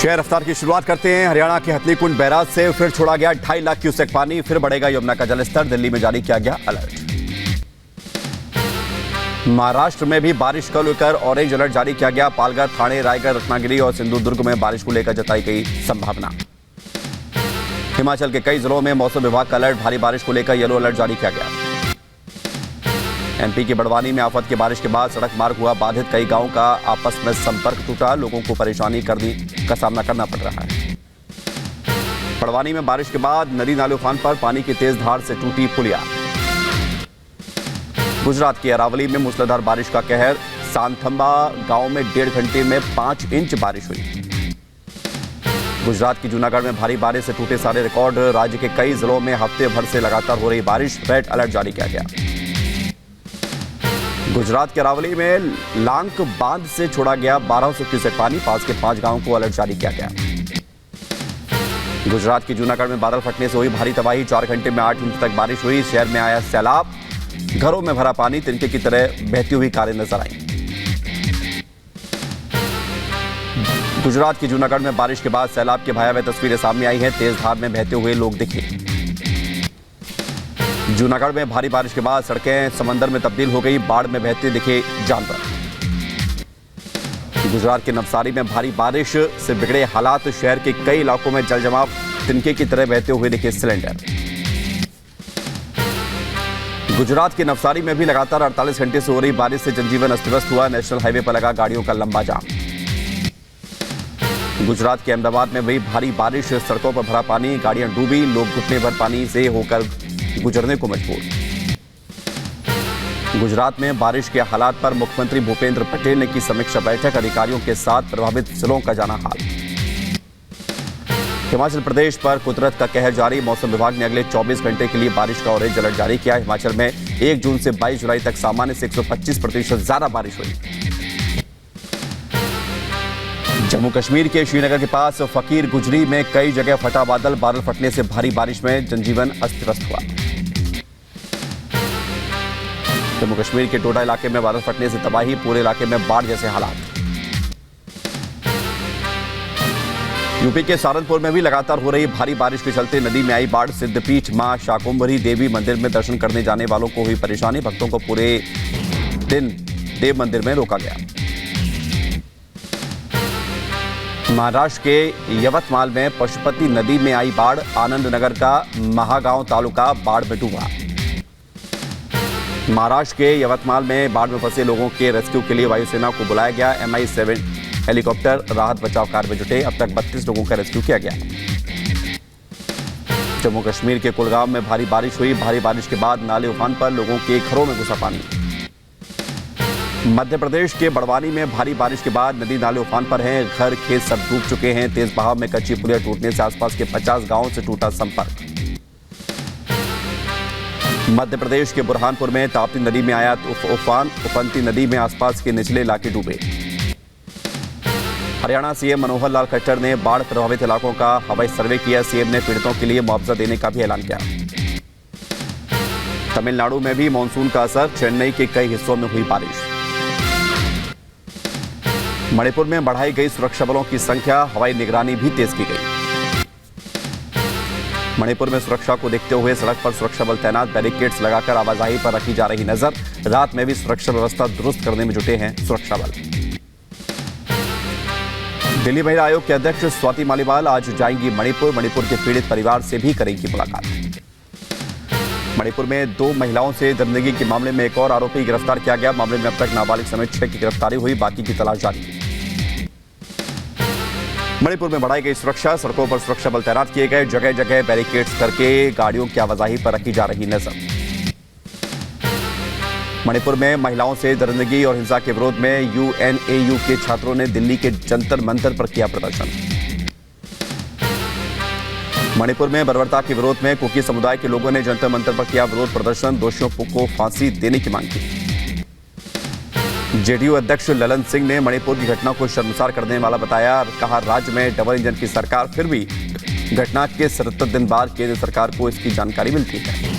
Share रफ्तार की शुरुआत करते हैं। हरियाणा के हथनीकुंड बैराज से फिर छोड़ा गया 2.5 लाख क्यूसेक पानी, फिर बढ़ेगा यमुना का जलस्तर। दिल्ली में जारी किया गया अलर्ट। महाराष्ट्र में भी बारिश को लेकर ऑरेंज अलर्ट जारी किया गया। पालघर, ठाणे, रायगढ़, रत्नागिरी और सिंधुदुर्ग में बारिश को लेकर जताई गई संभावना। हिमाचल के कई जिलों में मौसम विभाग का अलर्ट, भारी बारिश को लेकर येलो अलर्ट जारी किया गया। एमपी के बड़वानी में आफत की बारिश के बाद सड़क मार्ग हुआ बाधित, कई गांवों का आपस में संपर्क टूटा, लोगों को परेशानी का सामना करना पड़ रहा है। बड़वानी में बारिश के बाद नदी नाले उफान पर, पानी की तेज धार से टूटी पुलिया। गुजरात के अरावली में मूसलाधार बारिश का कहर, सांथंबा गांव में 1.5 घंटे में 5 इंच बारिश हुई। गुजरात की जूनागढ़ में भारी बारिश से टूटे सारे रिकॉर्ड। राज्य के कई जिलों में हफ्ते भर से लगातार हो रही बारिश, रेड अलर्ट जारी किया गया। गुजरात के अरावली में लांक बांध से छोड़ा गया 1200 क्यूसेक पानी, पास के 5 गांवों को अलर्ट जारी किया गया। गुजरात की जूनागढ़ में बादल फटने से हुई भारी तबाही, 4 घंटे में 8 इंच तक बारिश हुई। शहर में आया सैलाब, घरों में भरा पानी, तिनके की तरह बहती हुई कारें नजर आई। गुजरात की जूनागढ़ में बारिश के बाद सैलाब की भयावह तस्वीरें सामने आई हैं। तेज धार में बहते हुए लोग दिखे। जूनागढ़ में भारी बारिश के बाद सड़कें समंदर में तब्दील हो गई, बाढ़ में बहते दिखे जानवर। गुजरात के नवसारी में भारी बारिश से बिगड़े हालात, शहर के कई इलाकों में जल जमाव, तिनके की तरह बहते हुए दिखे सिलेंडर। गुजरात के नवसारी में भी लगातार 48 घंटे से हो रही बारिश से जनजीवन अस्त व्यस्त हुआ। नेशनल हाईवे पर लगा गाड़ियों का लंबा जाम। गुजरात के अहमदाबाद में भी भारी बारिश, सड़कों पर भरा पानी, गाड़ियां डूबी, लोग घुटने भर पानी से होकर गुजरने को मजबूर। गुजरात में बारिश के हालात पर मुख्यमंत्री भूपेंद्र पटेल ने की समीक्षा बैठक, अधिकारियों के साथ प्रभावित जिलों का जाना हाल। हिमाचल प्रदेश पर कुदरत का कहर जारी, मौसम विभाग ने अगले 24 घंटे के लिए बारिश का ऑरेंज अलर्ट जारी किया। हिमाचल में 1 जून से 22 जुलाई तक सामान्य से 125% ज्यादा बारिश हुई। जम्मू कश्मीर के श्रीनगर के पास फकीर गुजरी में कई जगह फटा बादल, बादल फटने से भारी बारिश में जनजीवन अस्त व्यस्त हुआ। जम्मू कश्मीर के डोडा इलाके में बादल फटने से तबाही, पूरे इलाके में बाढ़ जैसे हालात। यूपी के सहारनपुर में भी लगातार हो रही भारी बारिश के चलते नदी में आई बाढ़, सिद्धपीठ मां शाकुंभरी देवी मंदिर में दर्शन करने जाने वालों को हुई परेशानी, भक्तों को पूरे दिन देव मंदिर में रोका गया। महाराष्ट्र के यवतमाल में पशुपति नदी में आई बाढ़, आनंद नगर का महागांव तालुका बाढ़ में डूबा। महाराष्ट्र के यवतमाल में बाढ़ में फंसे लोगों के रेस्क्यू के लिए वायुसेना को बुलाया गया। MI-7 हेलीकॉप्टर राहत बचाव कार्य में जुटे, अब तक 32 लोगों का रेस्क्यू किया गया। जम्मू कश्मीर के कुलगाम में भारी बारिश हुई, भारी बारिश के बाद नाले उफान पर, लोगों के घरों में घुसा पानी। मध्य प्रदेश के बड़वानी में भारी बारिश के बाद नदी नाले उफान पर हैं, घर खेत सब डूब चुके हैं। तेज बहाव में कच्ची पुलिया टूटने से आसपास के 50 गांवों से टूटा संपर्क। मध्य प्रदेश के बुरहानपुर में ताप्ती नदी में आया उफान, उफनती नदी में आसपास के निचले इलाके डूबे। हरियाणा सीएम मनोहर लाल खट्टर ने बाढ़ प्रभावित इलाकों का हवाई सर्वे किया। सीएम ने पीड़ितों के लिए मुआवजा देने का भी ऐलान किया। तमिलनाडु में भी मानसून का असर, चेन्नई के कई हिस्सों में हुई बारिश। मणिपुर में बढ़ाई गई सुरक्षा बलों की संख्या, हवाई निगरानी भी तेज की गई। मणिपुर में सुरक्षा को देखते हुए सड़क पर सुरक्षा बल तैनात, बैरिकेड्स लगाकर आवाजाही पर रखी जा रही नजर। रात में भी सुरक्षा व्यवस्था दुरुस्त करने में जुटे हैं सुरक्षा बल। दिल्ली महिला आयोग के अध्यक्ष स्वाति मालीवाल आज जाएंगी मणिपुर, मणिपुर के पीड़ित परिवार से भी करेंगी मुलाकात। मणिपुर में 2 महिलाओं से दरिंदगी के मामले में एक और आरोपी गिरफ्तार किया गया। मामले में अब तक नाबालिग समेत 6 की गिरफ्तारी हुई, बाकी की तलाश जारी। मणिपुर में बढ़ाई गई सुरक्षा, सड़कों पर सुरक्षा बल तैनात किए गए, जगह जगह बैरिकेड्स करके गाड़ियों की आवाजाही पर रखी जा रही नजर। मणिपुर में महिलाओं से दरिंदगी और हिंसा के विरोध में UNAU के छात्रों ने दिल्ली के जंतर मंतर पर किया प्रदर्शन। मणिपुर में बर्बरता के विरोध में कुकी समुदाय के लोगों ने जंतर मंतर पर किया विरोध प्रदर्शन, दोषियों को फांसी देने की मांग की। जेडीयू अध्यक्ष ललन सिंह ने मणिपुर की घटना को शर्मसार करने वाला बताया, कहा राज्य में डबल इंजन की सरकार, फिर भी घटना के 77 दिन बाद केंद्र सरकार को इसकी जानकारी मिलती है।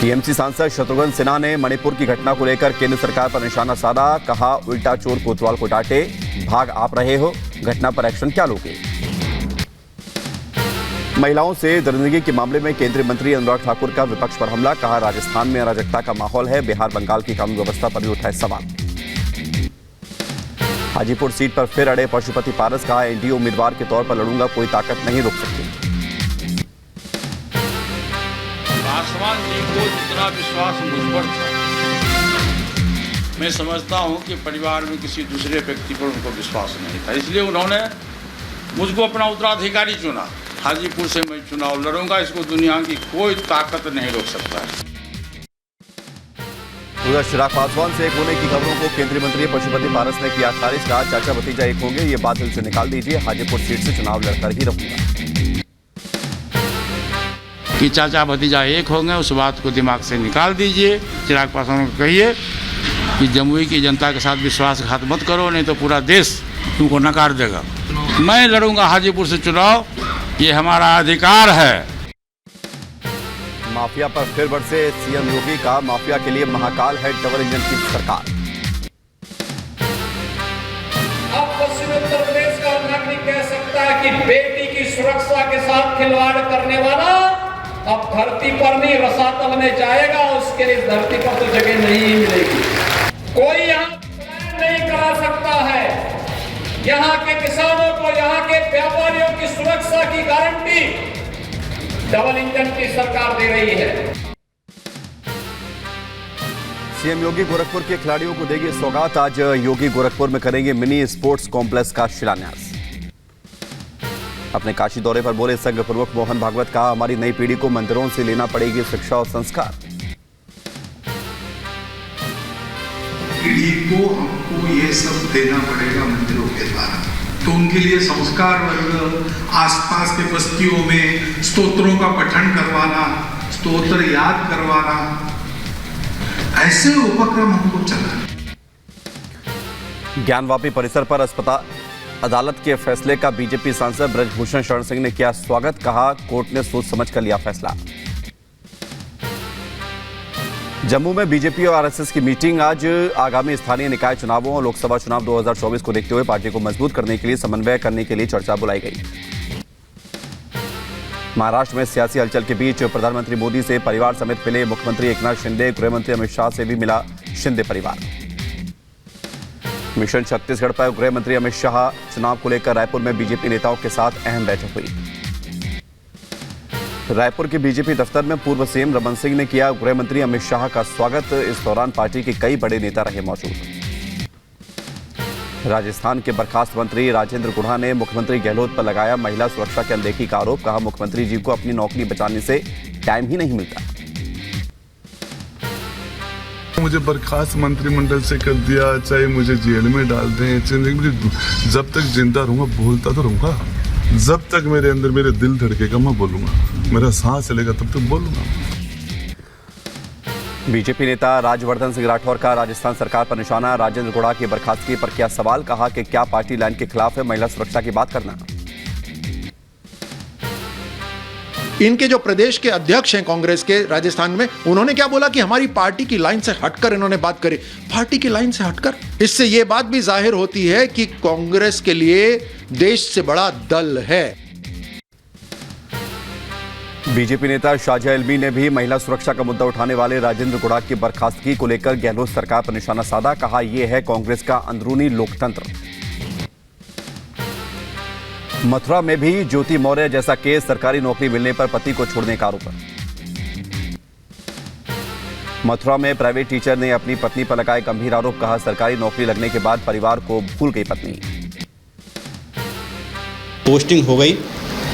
टीएमसी सांसद शत्रुघ्न सिन्हा ने मणिपुर की घटना को लेकर केंद्र सरकार पर निशाना साधा। कहा, उल्टा चोर कोतवाल को डांटे, भाग आप रहे हो, घटना पर एक्शन क्या लोगे। महिलाओं से दरिंदगी के मामले में केंद्रीय मंत्री अनुराग ठाकुर का विपक्ष पर हमला। कहा, राजस्थान में अराजकता का माहौल है, बिहार बंगाल की कानून व्यवस्था पर भी उठाए सवाल। हाजीपुर सीट पर फिर अड़े पशुपति पारस। कहा, एनडीए उम्मीदवार के तौर पर लड़ूंगा, कोई ताकत नहीं रोक सकती। पासवान जी को जितना विश्वास मुझ पर था, मैं समझता हूं कि परिवार में किसी दूसरे व्यक्ति पर उनको विश्वास नहीं था, इसलिए उन्होंने मुझको अपना उत्तराधिकारी चुना। हाजीपुर से मैं चुनाव लड़ूंगा, इसको दुनिया की कोई ताकत नहीं रोक सकता है। उधर चिराग पासवान से एक होने की खबरों को केंद्रीय मंत्री पशुपति पारस ने किया खारिज। कहा, चाचा भतीजा एक होंगे, ये बात दिल से निकाल दीजिए, हाजीपुर सीट से चुनाव लड़कर ही रहूंगा। कि चाचा भतीजा एक होंगे, उस बात को दिमाग से निकाल दीजिए। चिराग पासवान को कहिए कि जमुई की जनता के साथ विश्वासघात मत करो, नहीं तो पूरा देश तुमको नकार देगा। मैं लड़ूंगा हाजीपुर से चुनाव, ये हमारा अधिकार है। माफिया पर फिर बरसे सीएम योगी। का माफिया के लिए महाकाल है डबल इंजन की सरकार। अब पश्चिम उत्तर प्रदेश का नागरिक कह सकता है कि बेटी की सुरक्षा के साथ खिलवाड़ करने वाला अब धरती पर नहीं रसातल में जाएगा, उसके लिए धरती पर तो जगह नहीं मिलेगी। कोई यहाँ नहीं करा सकता है। यहाँ के किसानों को, यहाँ के व्यापारियों की सुरक्षा की गारंटी डबल इंजन की सरकार दे रही है। सीएम योगी गोरखपुर के खिलाड़ियों को देंगे सौगात। आज योगी गोरखपुर में करेंगे मिनी स्पोर्ट्स कॉम्प्लेक्स का शिलान्यास। अपने काशी दौरे पर बोले संघ प्रमुख मोहन भागवत। कहा, हमारी नई पीढ़ी को मंदिरों से लेना पड़ेगी शिक्षा और संस्कार। पीढ़ी को हमको ये सब देना पड़ेगा मंदिरों के द्वारा, तो उनके लिए संस्कार वर्ग, आसपास के बस्तियों में स्तोत्रों का पठन करवाना, स्तोत्र याद करवाना, ऐसे उपक्रम हमको चलाना। ज्ञानवापी परिसर पर अदालत के फैसले का बीजेपी सांसद ब्रजभूषण शरण सिंह ने किया स्वागत। कहा, कोर्ट ने सोच समझ कर लिया फैसला। जम्मू में बीजेपी और आरएसएस की मीटिंग। आज आगामी स्थानीय निकाय चुनावों और लोकसभा चुनाव 2024 को देखते हुए पार्टी को मजबूत करने के लिए समन्वय करने के लिए चर्चा बुलाई गई। महाराष्ट्र में सियासी हलचल के बीच प्रधानमंत्री मोदी से परिवार समेत मिले मुख्यमंत्री एकनाथ शिंदे। गृहमंत्री अमित शाह से भी मिला शिंदे परिवार। मिशन छत्तीसगढ़ पर गृह मंत्री अमित शाह। चुनाव को लेकर रायपुर में बीजेपी नेताओं के साथ अहम बैठक हुई। रायपुर के बीजेपी दफ्तर में पूर्व सीएम रमन सिंह ने किया गृह मंत्री अमित शाह का स्वागत। इस दौरान पार्टी के कई बड़े नेता रहे मौजूद। राजस्थान के बर्खास्त मंत्री राजेंद्र गुढ़ा ने मुख्यमंत्री गहलोत पर लगाया महिला सुरक्षा की अनदेखी का आरोप। कहा, मुख्यमंत्री जी को अपनी नौकरी बचाने से टाइम ही नहीं मिलता। मुझे बर्खास्त मंत्रिमंडल से कर दिया, चाहे मुझे जेल में डाल दें, जब तक जिंदा रहूंगा बोलता तो रहूंगा। जब तक मेरे अंदर मेरे दिल धड़केगा मैं बोलूंगा, मेरा सांस चलेगा तब तक बोलूंगा। बीजेपी नेता राजवर्धन सिंह राठौर का राजस्थान सरकार पर निशाना। राजेंद्र गुढ़ा की बर्खास्तगी पर किया सवाल। कहा कि क्या पार्टी लाइन के खिलाफ है महिला सुरक्षा की बात करना। इनके जो प्रदेश के अध्यक्ष हैं कांग्रेस के राजस्थान में, उन्होंने क्या बोला कि हमारी पार्टी की लाइन से हटकर इन्होंने बात करी। पार्टी की लाइन से हटकर, इससे यह बात भी जाहिर होती है कि कांग्रेस के लिए देश से बड़ा दल है। बीजेपी नेता शाहजहां इल्मी ने भी महिला सुरक्षा का मुद्दा उठाने वाले राजेंद्र गुढ़ा की बर्खास्तगी को लेकर गहलोत सरकार पर निशाना साधा। कहा, यह है कांग्रेस का अंदरूनी लोकतंत्र। मथुरा में भी ज्योति मौर्य जैसा केस। सरकारी नौकरी मिलने पर पति को छोड़ने का आरोप। मथुरा में प्राइवेट टीचर ने अपनी पत्नी पर लगाए गंभीर आरोप। कहा, सरकारी नौकरी लगने के बाद परिवार को भूल गई पत्नी। पोस्टिंग हो गई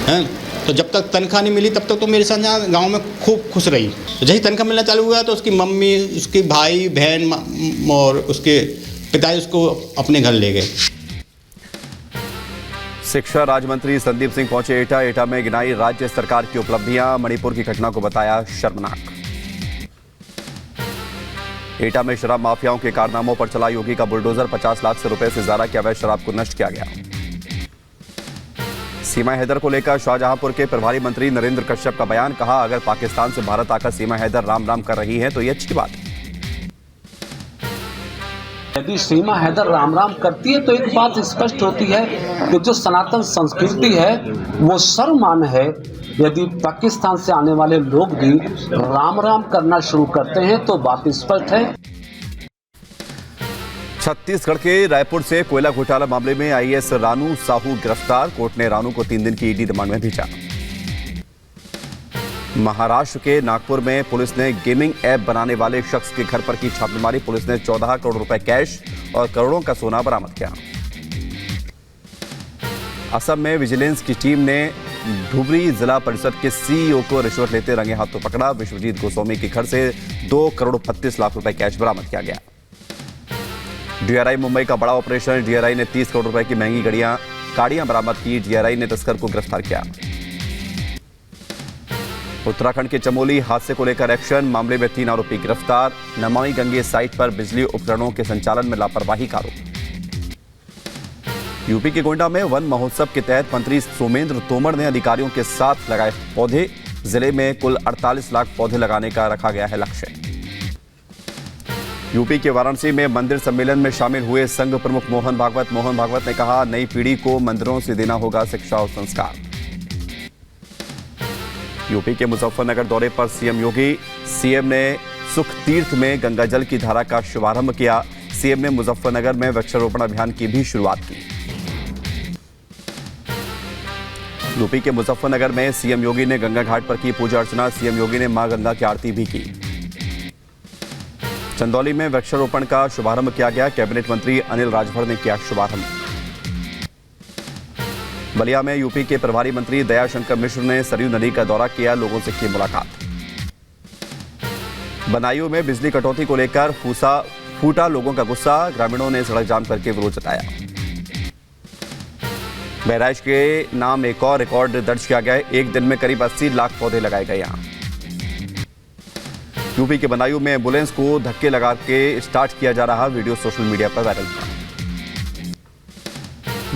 है तो जब तक तनख्वाह नहीं मिली तब तक तो मेरे साथ यहाँ गाँव में खूब खुश रही। तो जैसे तनख्वाह मिलना चालू हुआ तो उसकी मम्मी, उसके भाई बहन और उसके पिताजी उसको अपने घर ले गए। शिक्षा राज्य मंत्री संदीप सिंह पहुंचे एटा। एटा में गिनाई राज्य सरकार की उपलब्धियां। मणिपुर की घटना को बताया शर्मनाक। एटा में शराब माफियाओं के कारनामों पर चला योगी का बुलडोजर। 50 लाख से रुपए से ज्यादा की अवैध शराब को नष्ट किया गया। सीमा हैदर को लेकर शाहजहांपुर के प्रभारी मंत्री नरेंद्र कश्यप का बयान, कहा अगर पाकिस्तान से भारत आकर सीमा हैदर राम राम कर रही है तो ये अच्छी बात है। यदि सीमा हैदर राम राम करती है तो एक बात स्पष्ट होती है कि जो सनातन संस्कृति है वो सर्वमान्य है। यदि पाकिस्तान से आने वाले लोग भी राम राम करना शुरू करते हैं तो बात स्पष्ट है। छत्तीसगढ़ के रायपुर से कोयला घोटाला मामले में आईएएस रानू साहू गिरफ्तार, कोर्ट ने रानू को 3 दिन की ईडी रिमांड में भेजा। महाराष्ट्र के नागपुर में पुलिस ने गेमिंग ऐप बनाने वाले शख्स के घर पर की छापेमारी, पुलिस ने 14 करोड़ रुपए कैश और करोड़ों का सोना बरामद किया। असम में विजिलेंस की टीम ने धुबरी जिला परिषद के सीईओ को रिश्वत लेते रंगे हाथों पकड़ा। विश्वजीत गोस्वामी के घर से 2 करोड़ 35 लाख रुपए कैश बरामद किया गया। डीआरआई मुंबई का बड़ा ऑपरेशन, डीआरआई ने 30 करोड़ रुपए की महंगी गाड़ियां बरामद की। डीआरआई ने तस्कर को गिरफ्तार किया। उत्तराखंड के चमोली हादसे को लेकर एक्शन, मामले में 3 आरोपी गिरफ्तार। नमामि गंगे साइट पर बिजली उपकरणों के संचालन में लापरवाही का आरोप। यूपी के गोंडा में वन महोत्सव के तहत मंत्री सोमेंद्र तोमर ने अधिकारियों के साथ लगाए पौधे। जिले में कुल 48 लाख पौधे लगाने का रखा गया है लक्ष्य। यूपी के वाराणसी में मंदिर सम्मेलन में शामिल हुए संघ प्रमुख मोहन भागवत ने कहा नई पीढ़ी को मंदिरों से देना होगा शिक्षा और संस्कार। यूपी के मुजफ्फरनगर दौरे पर सीएम योगी, सीएम ने सुख तीर्थ में गंगा जल की धारा का शुभारंभ किया। सीएम ने मुजफ्फरनगर में वृक्षारोपण अभियान की भी शुरुआत की। यूपी के मुजफ्फरनगर में सीएम योगी ने गंगा घाट पर की पूजा अर्चना। सीएम योगी ने मां गंगा की आरती भी की। चंदौली में वृक्षारोपण का शुभारंभ किया गया। कैबिनेट मंत्री अनिल राजभर ने किया शुभारंभ। बलिया में यूपी के प्रभारी मंत्री दयाशंकर मिश्र ने सरयू नदी का दौरा किया, लोगों से की मुलाकात। बदायूं में बिजली कटौती को लेकर फूटा लोगों का गुस्सा, ग्रामीणों ने सड़क जाम करके विरोध जताया। बहराइच के नाम एक और रिकॉर्ड दर्ज किया गया है, एक दिन में करीब 80 लाख पौधे लगाए गए। यहां यूपी के बदायूं में एम्बुलेंस को धक्के लगा के स्टार्ट किया जा रहा वीडियो सोशल मीडिया पर वायरल हुआ।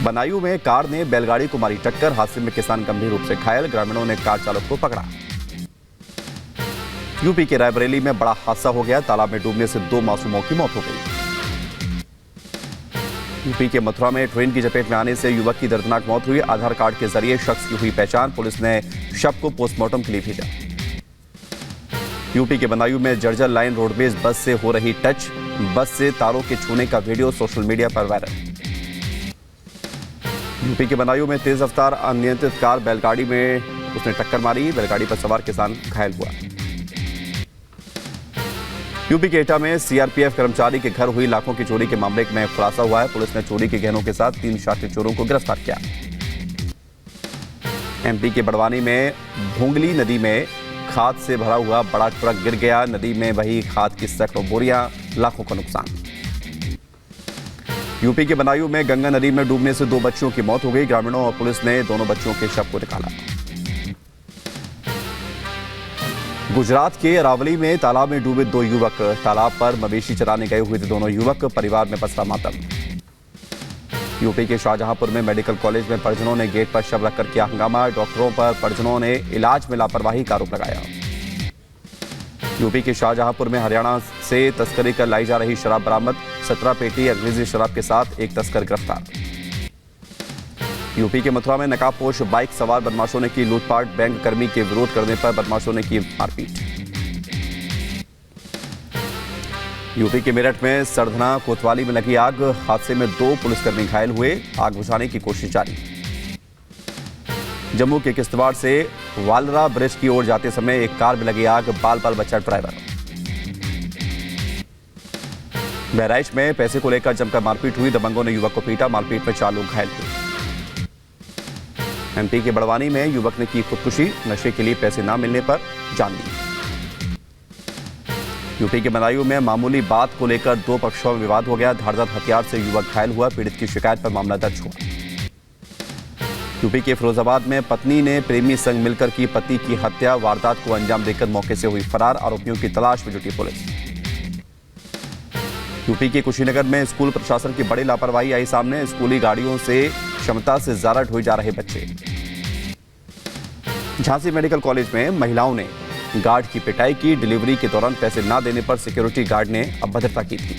बदायूं में कार ने बैलगाड़ी को मारी टक्कर, हादसे में किसान गंभीर रूप से घायल, ग्रामीणों ने कार चालक को पकड़ा। यूपी के रायबरेली में बड़ा हादसा हो गया, तालाब में डूबने से 2 मासूमों की मौत हो गई। यूपी के मथुरा में ट्रेन की चपेट में आने से युवक की दर्दनाक मौत हुई। आधार कार्ड के जरिए शख्स की हुई पहचान, पुलिस ने शव को पोस्टमार्टम के लिए भेजा। यूपी के बदायूं में जर्जर लाइन रोडवेज बस से हो रही टच, बस से तारों के छूने का वीडियो सोशल मीडिया पर वायरल। यूपी के बदायूं में तेज रफ्तार अनियंत्रित कार बैलगाड़ी में उसने टक्कर मारी, बैलगाड़ी पर सवार किसान घायल हुआ। यूपी के एटा में सीआरपीएफ कर्मचारी के घर हुई लाखों की चोरी के मामले में खुलासा हुआ है, पुलिस ने चोरी के गहनों के साथ 3 शातिर चोरों को गिरफ्तार किया। एमपी के बड़वानी में भोंगली नदी में खाद से भरा हुआ बड़ा ट्रक गिर गया, नदी में बही खाद की सैकड़ों बोरियां, लाखों का नुकसान। यूपी के बदायूं में गंगा नदी में डूबने से 2 बच्चियों की मौत हो गई, ग्रामीणों और पुलिस ने दोनों बच्चों के शव को निकाला। गुजरात के अरावली में तालाब में डूबे 2 युवक, तालाब पर मवेशी चराने गए हुए थे दोनों युवक, परिवार में पसरा मातम। यूपी के शाहजहांपुर में मेडिकल कॉलेज में परिजनों ने गेट पर शव रखकर किया हंगामा, डॉक्टरों पर परिजनों ने इलाज में लापरवाही का आरोप लगाया। यूपी के शाहजहांपुर में हरियाणा से तस्करी कर लाई जा रही शराब बरामद, 17 पेटी अंग्रेजी शराब के साथ एक तस्कर गिरफ्तार। यूपी के मथुरा में नकाबपोश बाइक सवार बदमाशों ने की लूटपाट, बैंक कर्मी के विरोध करने पर बदमाशों ने की मारपीट। यूपी के मेरठ में सरधना कोतवाली में लगी आग, हादसे में 2 पुलिसकर्मी घायल हुए, आग बुझाने की कोशिश जारी। जम्मू के किश्तवाड़ से वालरा ब्रिज की ओर जाते समय एक कार में लगी आग, बाल बाल बचा ड्राइवर। बहराइच में पैसे को लेकर जमकर मारपीट हुई, दबंगों ने युवक को पीटा, मारपीट में 4 लोग घायल हुए। एमपी के बड़वानी में युवक ने की खुदकुशी, नशे के लिए पैसे न मिलने पर जान दी। यूपी के बदायूं में मामूली बात को लेकर 2 पक्षों में विवाद हो गया, धारदार हथियार से युवक घायल हुआ, पीड़ित की शिकायत पर मामला दर्ज हुआ। यूपी के फिरोजाबाद में पत्नी ने प्रेमी संग मिलकर की पति की हत्या, वारदात को अंजाम देकर मौके से हुई फरार, आरोपियों की तलाश में जुटी पुलिस। यूपी के कुशीनगर में स्कूल प्रशासन की बड़ी लापरवाही आई सामने, स्कूली गाड़ियों से क्षमता से ज्यादा ढोए जा रहे बच्चे। झांसी मेडिकल कॉलेज में महिलाओं ने गार्ड की पिटाई की। डिलीवरी के दौरान पैसे न देने पर सिक्योरिटी गार्ड ने अभद्रता की थी।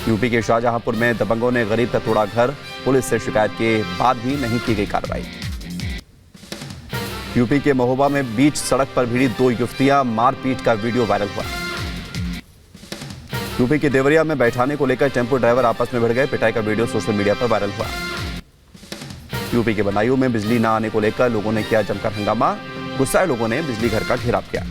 यूपी के शाहजहांपुर में दबंगों ने गरीब का तोड़ा घर। पुलिस से शिकायत के बाद भी नहीं की गई कार्रवाई। यूपी के महोबा में बीच सड़क पर भिड़ी 2 युवतियां, मारपीट का वीडियो वायरल हुआ। यूपी के देवरिया में बैठाने को लेकर टेंपो ड्राइवर आपस में भिड़ गए। पिटाई का वीडियो सोशल मीडिया पर वायरल हुआ। यूपी के बदायूं में बिजली न आने को लेकर लोगों ने किया जमकर हंगामा। गुस्साए लोगों ने बिजली घर का घेराव किया।